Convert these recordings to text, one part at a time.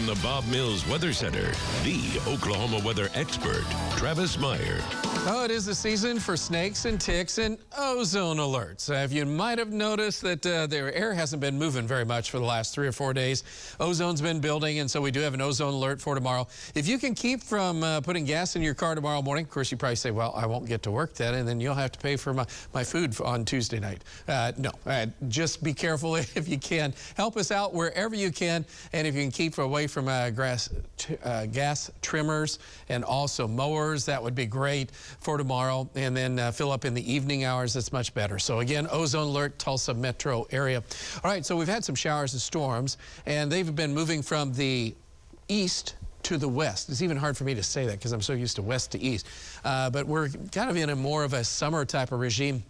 From the Bob Mills Weather Center, the Oklahoma weather expert, Travis Meyer. Oh, it is the season for snakes and ticks and ozone alerts. If you might have noticed that their air hasn't been moving very much for the last 3 or 4 days. Ozone's been building, and so we do have an ozone alert for tomorrow. If you can keep from putting gas in your car tomorrow morning, of course, you probably say, well, I won't get to work then, and then you'll have to pay for my food on Tuesday night. No, just be careful if you can. Help us out wherever you can, and if you can keep away from gas trimmers and also mowers, that would be great for tomorrow, and then fill up in the evening hours. That's much better. So again, ozone alert, Tulsa metro area. All right, so we've had some showers and storms, and they've been moving from the east to the west. It's even hard for me to say that because I'm so used to west to east. But we're kind of in a more of a summer type of regime.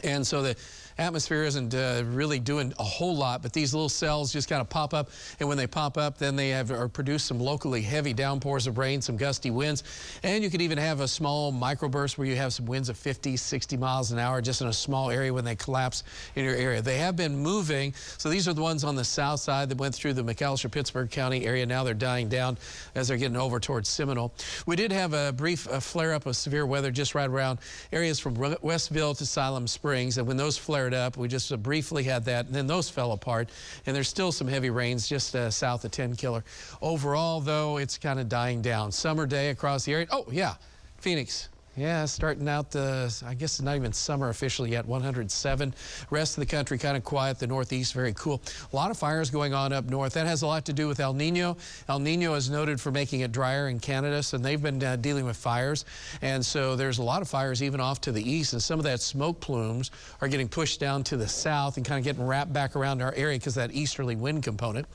And so the atmosphere isn't really doing a whole lot, but these little cells just kind of pop up, and when they pop up, then they produce some locally heavy downpours of rain, some gusty winds, and you could even have a small microburst where you have some winds of 50, 60 miles an hour just in a small area when they collapse in your area. They have been moving, so these are the ones on the south side that went through the McAllister, Pittsburgh County area. Now they're dying down as they're getting over towards Seminole. We did have a brief flare-up of severe weather just right around areas from Westville to Siloam Springs, and when those flared up, we just briefly had that, and then those fell apart, and there's still some heavy rains just south of 10 Killer. Overall, though, it's kind of dying down. Summer day across the area. Oh, yeah, Phoenix. Yeah, starting out I guess it's not even summer officially yet, 107. Rest of the country kind of quiet, the northeast very cool. A lot of fires going on up north. That has a lot to do with El Nino. El Nino is noted for making it drier in Canada, so they've been dealing with fires. And so there's a lot of fires even off to the east, and some of that smoke plumes are getting pushed down to the south and kind of getting wrapped back around our area because of that easterly wind component.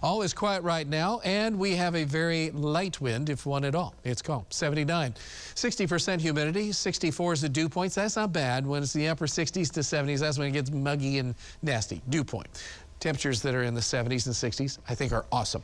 All is quiet right now, and we have a very light wind, if one at all. It's calm, 79. 60% humidity, 64 is the dew points. That's not bad. When it's the upper 60s to 70s, that's when it gets muggy and nasty. Dew point. Temperatures that are in the 70s and 60s, I think, are awesome.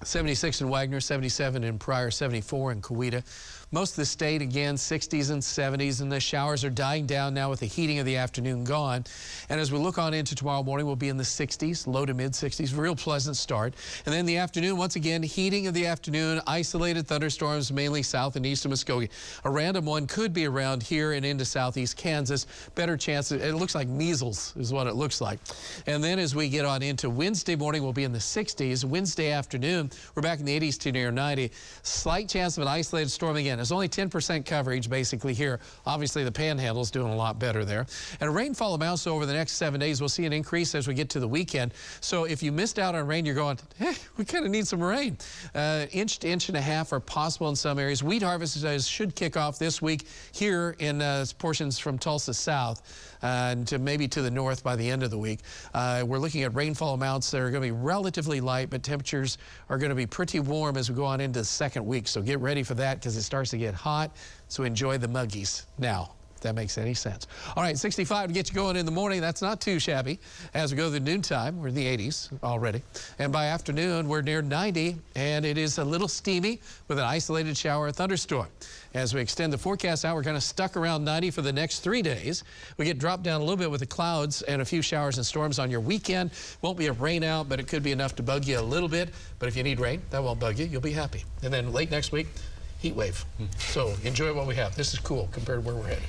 76 in Wagner, 77 in Pryor, 74 in Coweta. Most of the state, again, 60s and 70s, and the showers are dying down now with the heating of the afternoon gone. And as we look on into tomorrow morning, we'll be in the 60s, low to mid 60s, real pleasant start. And then the afternoon, once again, heating of the afternoon, isolated thunderstorms, mainly south and east of Muskogee. A random one could be around here and into southeast Kansas. Better chance, it looks like measles is what it looks like. And then as we get on into Wednesday morning, we'll be in the 60s. Wednesday afternoon, we're back in the 80s to near 90. Slight chance of an isolated storm again. There's only 10% coverage basically here. Obviously, the Panhandle's doing a lot better there. And a rainfall amount, so over the next 7 days, we'll see an increase as we get to the weekend. So if you missed out on rain, you're going, we kind of need some rain. Inch to inch and a half are possible in some areas. Wheat harvest should kick off this week here in portions from Tulsa south and maybe to the north by the end of the week. We're looking at rainfall amounts that are going to be relatively light, but temperatures are going to be pretty warm as we go on into the second week. So get ready for that because it starts to get hot. So enjoy the muggies now, if that makes any sense. All right, 65 to get you going in the morning. That's not too shabby. As we go to the noontime, we're in the 80s already. And by afternoon, we're near 90, and it is a little steamy with an isolated shower or thunderstorm. As we extend the forecast out, we're kind of stuck around 90 for the next 3 days. We get dropped down a little bit with the clouds and a few showers and storms on your weekend. Won't be a rain out, but it could be enough to bug you a little bit. But if you need rain, that won't bug you. You'll be happy. And then late next week, heat wave. So enjoy what we have. This is cool compared to where we're headed.